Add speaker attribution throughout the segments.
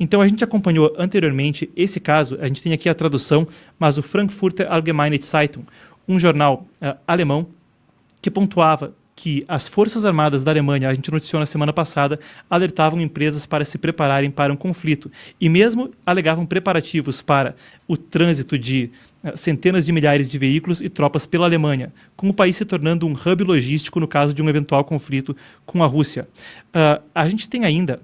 Speaker 1: Então a gente acompanhou anteriormente esse caso, a gente tem aqui a tradução, mas o Frankfurter Allgemeine Zeitung, um jornal alemão que pontuava que as Forças Armadas da Alemanha, a gente noticiou na semana passada, alertavam empresas para se prepararem para um conflito e mesmo alegavam preparativos para o trânsito de centenas de milhares de veículos e tropas pela Alemanha, com o país se tornando um hub logístico no caso de um eventual conflito com a Rússia. A gente tem ainda,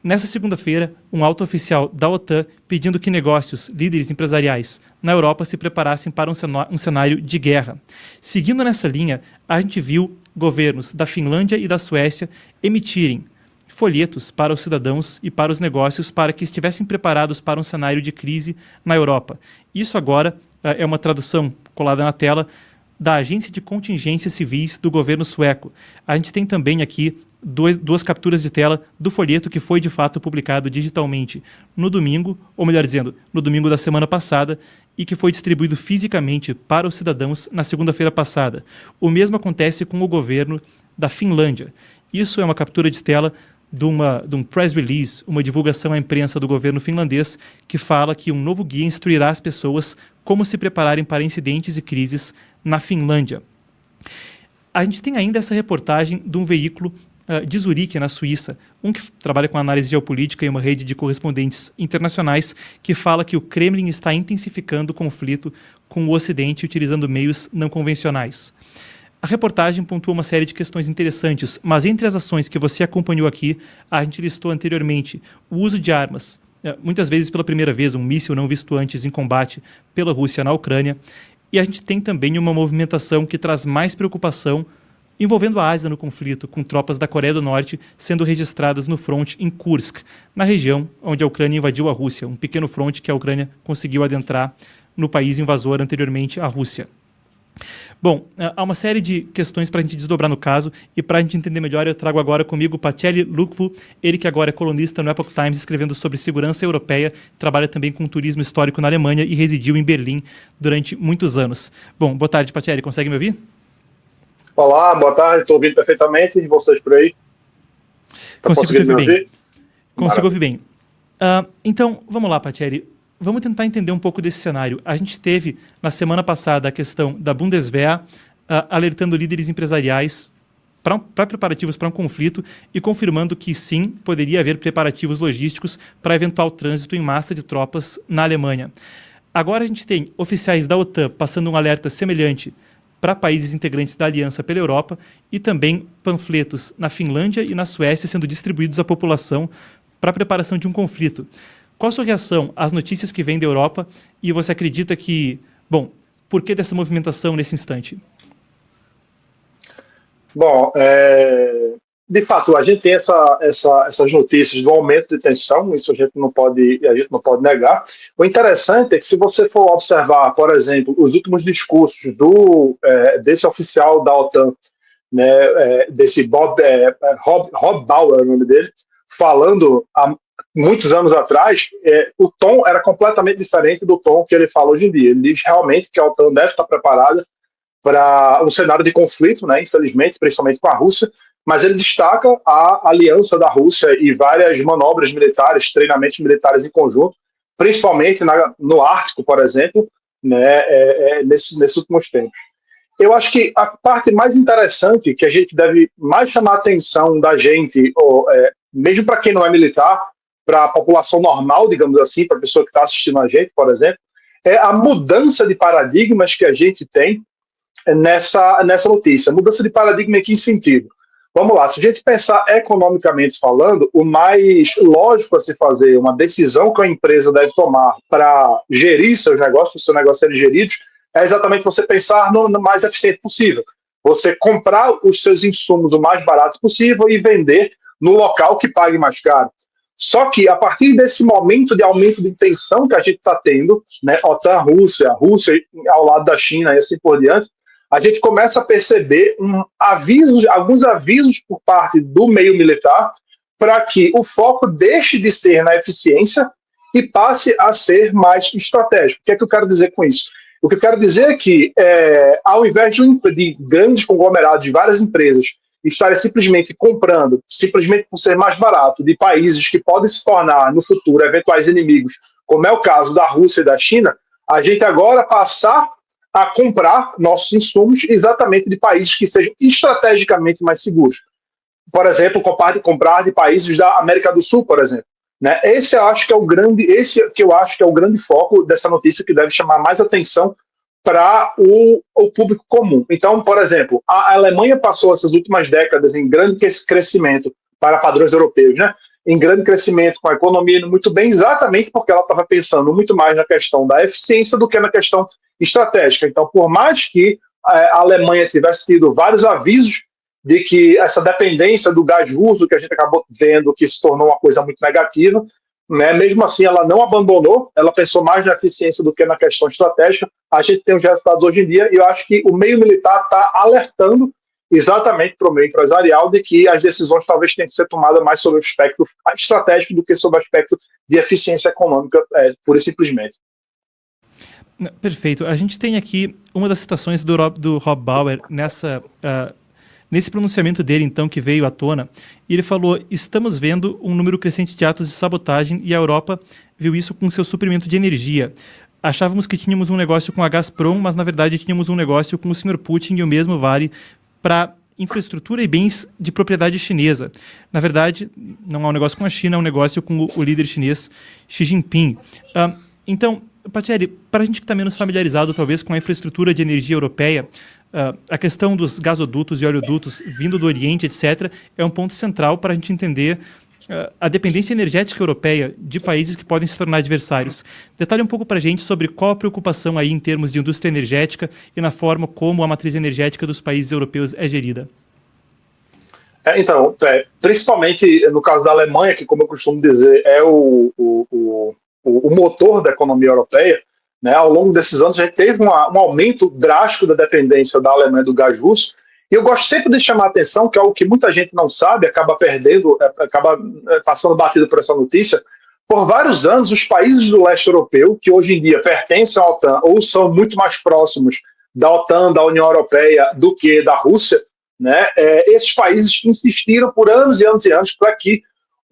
Speaker 1: nessa segunda-feira, um alto oficial da OTAN pedindo que negócios, líderes empresariais na Europa se preparassem para um cenário de guerra. Seguindo nessa linha, a gente viu governos da Finlândia e da Suécia emitirem folhetos para os cidadãos e para os negócios para que estivessem preparados para um cenário de crise na Europa. Isso agora é uma tradução colada na tela da Agência de Contingências Civis do governo sueco. A gente tem também aqui duas capturas de tela do folheto que foi de fato publicado digitalmente no domingo, ou melhor dizendo, no domingo da semana passada, e que foi distribuído fisicamente para os cidadãos na segunda-feira passada. O mesmo acontece com o governo da Finlândia. Isso é uma captura de tela de um press release, uma divulgação à imprensa do governo finlandês, que fala que um novo guia instruirá as pessoas como se prepararem para incidentes e crises na Finlândia. A gente tem ainda essa reportagem de um veículo de Zurique, na Suíça, que trabalha com análise geopolítica e uma rede de correspondentes internacionais, que fala que o Kremlin está intensificando o conflito com o Ocidente utilizando meios não convencionais. A reportagem pontua uma série de questões interessantes, mas entre as ações que você acompanhou aqui, a gente listou anteriormente o uso de armas, muitas vezes pela primeira vez, um míssil não visto antes em combate pela Rússia na Ucrânia, e a gente tem também uma movimentação que traz mais preocupação envolvendo a Ásia no conflito, com tropas da Coreia do Norte sendo registradas no fronte em Kursk, na região onde a Ucrânia invadiu a Rússia, um pequeno fronte que a Ucrânia conseguiu adentrar no país invasor anteriormente à Rússia. Bom, há uma série de questões para a gente desdobrar no caso, e para a gente entender melhor eu trago agora comigo Pacelli Lukvu, ele que agora é colunista no Epoch Times, escrevendo sobre segurança europeia, trabalha também com turismo histórico na Alemanha e residiu em Berlim durante muitos anos. Bom, boa tarde, Pacelli, consegue me ouvir?
Speaker 2: Olá, boa tarde, estou ouvindo perfeitamente, e vocês por aí?
Speaker 1: Consigo te ouvir bem. Consigo ouvir bem. Então, vamos lá, Pacelli. Vamos tentar entender um pouco desse cenário. A gente teve, na semana passada, a questão da Bundeswehr alertando líderes empresariais para preparativos para um conflito e confirmando que, sim, poderia haver preparativos logísticos para eventual trânsito em massa de tropas na Alemanha. Agora a gente tem oficiais da OTAN passando um alerta semelhante para países integrantes da Aliança pela Europa e também panfletos na Finlândia e na Suécia sendo distribuídos à população para a preparação de um conflito. Qual a sua reação às notícias que vêm da Europa e você acredita que, bom, por que dessa movimentação nesse instante?
Speaker 2: Bom, de fato, a gente tem essas notícias do aumento de tensão, isso a gente não pode negar. O interessante é que se você for observar, por exemplo, os últimos discursos desse oficial da OTAN, né, desse Rob Bauer, é o nome dele, falando muitos anos atrás, o tom era completamente diferente do tom que ele fala hoje em dia. Ele diz realmente que a OTAN deve estar preparada para um cenário de conflito, né, infelizmente, principalmente com a Rússia, mas ele destaca a aliança da Rússia e várias manobras militares, treinamentos militares em conjunto, principalmente no Ártico, por exemplo, né, nesses últimos tempos. Eu acho que a parte mais interessante que a gente deve mais chamar a atenção da gente, mesmo para quem não é militar, para a população normal, digamos assim, para a pessoa que está assistindo a gente, por exemplo, é a mudança de paradigmas que a gente tem nessa notícia. Mudança de paradigma em que sentido? Vamos lá, se a gente pensar economicamente falando, o mais lógico a se fazer, uma decisão que a empresa deve tomar para gerir seus negócios, para os seus negócios serem geridos, é exatamente você pensar no mais eficiente possível. Você comprar os seus insumos o mais barato possível e vender no local que pague mais caro. Só que, a partir desse momento de aumento de tensão que a gente está tendo, né, OTAN, a Rússia ao lado da China e assim por diante, a gente começa a perceber alguns avisos por parte do meio militar para que o foco deixe de ser na eficiência e passe a ser mais estratégico. O que é que eu quero dizer com isso? O que eu quero dizer é que, ao invés de grandes conglomerados de várias empresas estarem simplesmente comprando, simplesmente por ser mais barato, de países que podem se tornar, no futuro, eventuais inimigos, como é o caso da Rússia e da China, a gente agora passar a comprar nossos insumos exatamente de países que sejam estrategicamente mais seguros. Por exemplo, comprar de países da América do Sul, por exemplo. Né? Esse eu acho que é o grande foco dessa notícia que deve chamar mais atenção para o público comum. Então, por exemplo, a Alemanha passou essas últimas décadas em grande crescimento para padrões europeus, né? Em grande crescimento, com a economia indo muito bem, exatamente porque ela estava pensando muito mais na questão da eficiência do que na questão estratégica. Então, por mais que a Alemanha tivesse tido vários avisos de que essa dependência do gás russo, que a gente acabou vendo que se tornou uma coisa muito negativa, né? Mesmo assim ela não abandonou, ela pensou mais na eficiência do que na questão estratégica. A gente tem os resultados hoje em dia e eu acho que o meio militar está alertando exatamente para o meio empresarial de que as decisões talvez tenham que ser tomadas mais sobre o aspecto estratégico do que sobre o aspecto de eficiência econômica, pura e simplesmente.
Speaker 1: Perfeito. A gente tem aqui uma das citações do Rob Bauer nesse pronunciamento dele, então, que veio à tona, e ele falou: estamos vendo um número crescente de atos de sabotagem e a Europa viu isso com seu suprimento de energia. Achávamos que tínhamos um negócio com a Gazprom, mas na verdade tínhamos um negócio com o Sr. Putin e o mesmo vale para infraestrutura e bens de propriedade chinesa. Na verdade, não é um negócio com a China, é um negócio com o líder chinês Xi Jinping. Então, Patieri, para a gente que está menos familiarizado, talvez, com a infraestrutura de energia europeia, a questão dos gasodutos e oleodutos vindo do Oriente, etc., é um ponto central para a gente entender a dependência energética europeia de países que podem se tornar adversários. Detalhe um pouco para a gente sobre qual a preocupação aí em termos de indústria energética e na forma como a matriz energética dos países europeus é gerida.
Speaker 2: Então, principalmente no caso da Alemanha, que, como eu costumo dizer, é o motor da economia europeia, né? Ao longo desses anos a gente teve um aumento drástico da dependência da Alemanha do gás russo, e eu gosto sempre de chamar a atenção, que é algo que muita gente não sabe, acaba perdendo, acaba passando batido por essa notícia. Por vários anos, os países do leste europeu, que hoje em dia pertencem à OTAN ou são muito mais próximos da OTAN, da União Europeia, do que da Rússia, né? Esses países insistiram por anos e anos e anos para que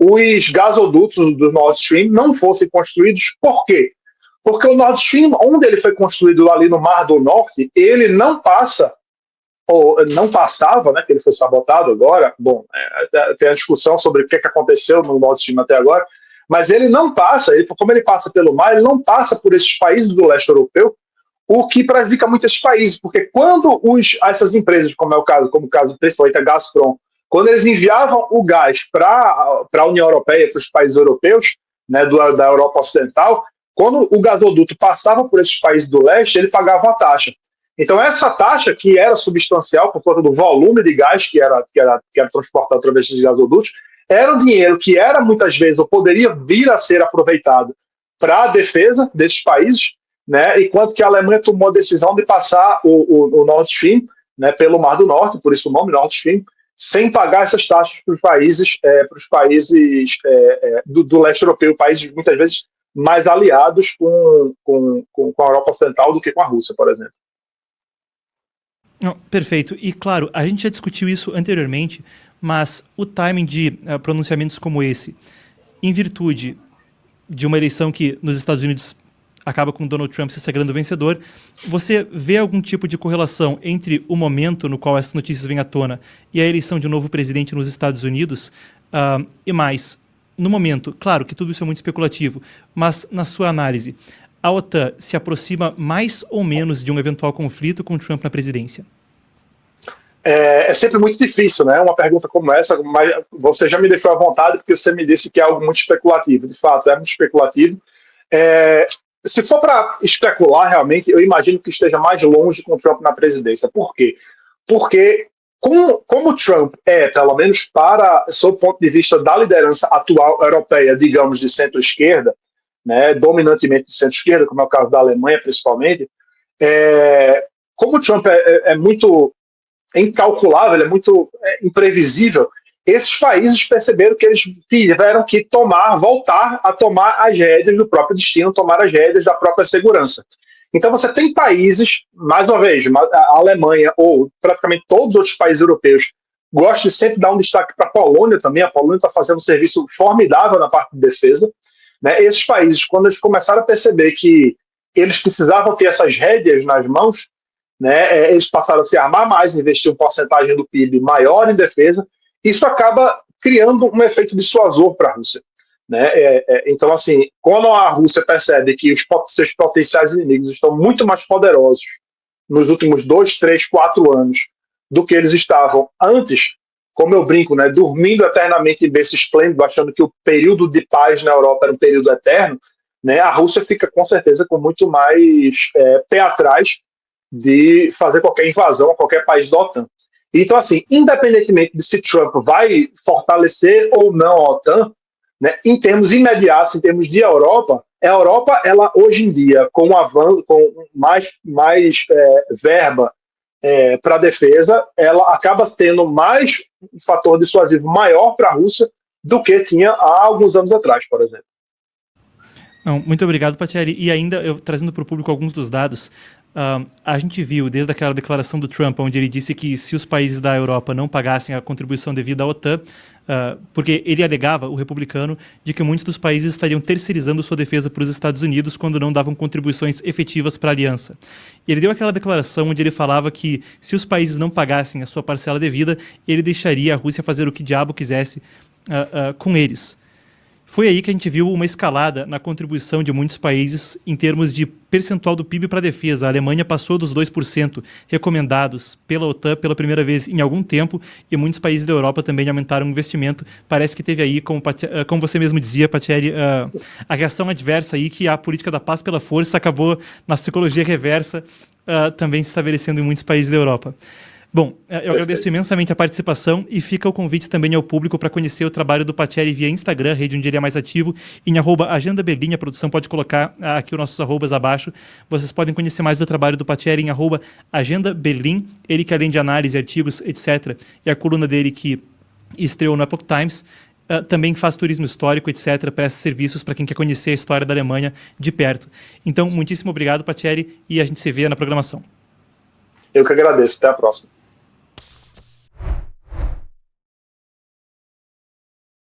Speaker 2: os gasodutos do Nord Stream não fossem construídos. Por quê? Porque o Nord Stream, onde ele foi construído ali no Mar do Norte, ele não passa, ou não passava, né, que ele foi sabotado agora. Bom, tem a discussão sobre o que aconteceu no Nord Stream até agora, mas ele não passa, como ele passa pelo mar, ele não passa por esses países do leste europeu, o que prejudica muito esses países, porque quando essas empresas, como o caso principalmente a Gazprom, quando eles enviavam o gás para a União Europeia, para os países europeus, né, da Europa Ocidental, quando o gasoduto passava por esses países do leste, ele pagava uma taxa. Então, essa taxa, que era substancial por conta do volume de gás que era transportado através desses gasodutos, era um dinheiro que era, muitas vezes, ou poderia vir a ser aproveitado para a defesa desses países, né, enquanto que a Alemanha tomou a decisão de passar o Nord Stream, né, pelo Mar do Norte, por isso o nome Nord Stream, sem pagar essas taxas para os países, do leste europeu, países muitas vezes mais aliados com a Europa Ocidental do que com a Rússia, por exemplo.
Speaker 1: Não, perfeito. E, claro, a gente já discutiu isso anteriormente, mas o timing de pronunciamentos como esse, em virtude de uma eleição que nos Estados Unidos acaba com Donald Trump se sagrando vencedor, você vê algum tipo de correlação entre o momento no qual essas notícias vêm à tona e a eleição de um novo presidente nos Estados Unidos? E mais, no momento, claro que tudo isso é muito especulativo, mas na sua análise, a OTAN se aproxima mais ou menos de um eventual conflito com Trump na presidência?
Speaker 2: É sempre muito difícil, né? Uma pergunta como essa, mas você já me deixou à vontade porque você me disse que é algo muito especulativo. De fato, é muito especulativo. Se for para especular, realmente, eu imagino que esteja mais longe com o Trump na presidência. Por quê? Porque, como o Trump pelo menos sob o ponto de vista da liderança atual europeia, digamos, de centro-esquerda, né, dominantemente de centro-esquerda, como é o caso da Alemanha, principalmente, como o Trump é muito incalculável, ele é muito imprevisível, esses países perceberam que eles tiveram que voltar a tomar as rédeas do próprio destino, tomar as rédeas da própria segurança. Então você tem países, mais uma vez, a Alemanha ou praticamente todos os outros países europeus, Gosto de sempre dar um destaque para a Polônia também. A Polônia está fazendo um serviço formidável na parte de defesa, né? Esses países, quando eles começaram a perceber que eles precisavam ter essas rédeas nas mãos, né, eles passaram a se armar mais, investir uma porcentagem do PIB maior em defesa. Isso acaba criando um efeito dissuasor para a Rússia, né? Então, assim, quando a Rússia percebe que os seus potenciais inimigos estão muito mais poderosos nos últimos 2, 3, 4 anos do que eles estavam antes, como eu brinco, né, dormindo eternamente em berço esplêndido, achando que o período de paz na Europa era um período eterno, né, a Rússia fica com certeza com muito mais pé atrás de fazer qualquer invasão a qualquer país da OTAN. Então, assim, independentemente de se Trump vai fortalecer ou não a OTAN, né, em termos imediatos, em termos de Europa, a Europa, ela hoje em dia, com mais verba para a defesa, ela acaba tendo mais um fator dissuasivo maior para a Rússia do que tinha há alguns anos atrás, por exemplo.
Speaker 1: Não, muito obrigado, Patieri. E ainda, eu trazendo para o público alguns dos dados, a gente viu desde aquela declaração do Trump, onde ele disse que se os países da Europa não pagassem a contribuição devida à OTAN, porque ele alegava, o republicano, de que muitos dos países estariam terceirizando sua defesa para os Estados Unidos quando não davam contribuições efetivas para a aliança. E ele deu aquela declaração onde ele falava que se os países não pagassem a sua parcela devida, ele deixaria a Rússia fazer o que diabo quisesse com eles. Foi aí que a gente viu uma escalada na contribuição de muitos países em termos de percentual do PIB para a defesa. A Alemanha passou dos 2% recomendados pela OTAN pela primeira vez em algum tempo, e muitos países da Europa também aumentaram o investimento. Parece que teve aí, como você mesmo dizia, Patieri, a reação adversa aí, que a política da paz pela força acabou, na psicologia reversa, também se estabelecendo em muitos países da Europa. Bom, eu agradeço imensamente a participação e fica o convite também ao público para conhecer o trabalho do Patieri via Instagram, rede onde ele é mais ativo, em @agendaberlim. A produção pode colocar aqui os nossos arrobas abaixo. Vocês podem conhecer mais do trabalho do Patieri em @agendaberlim. Ele que, além de análise, artigos, etc., e a coluna dele que estreou no Epoch Times, também faz turismo histórico, etc., presta serviços para quem quer conhecer a história da Alemanha de perto. Então, muitíssimo obrigado, Patieri, e a gente se vê na programação.
Speaker 2: Eu que agradeço. Até a próxima.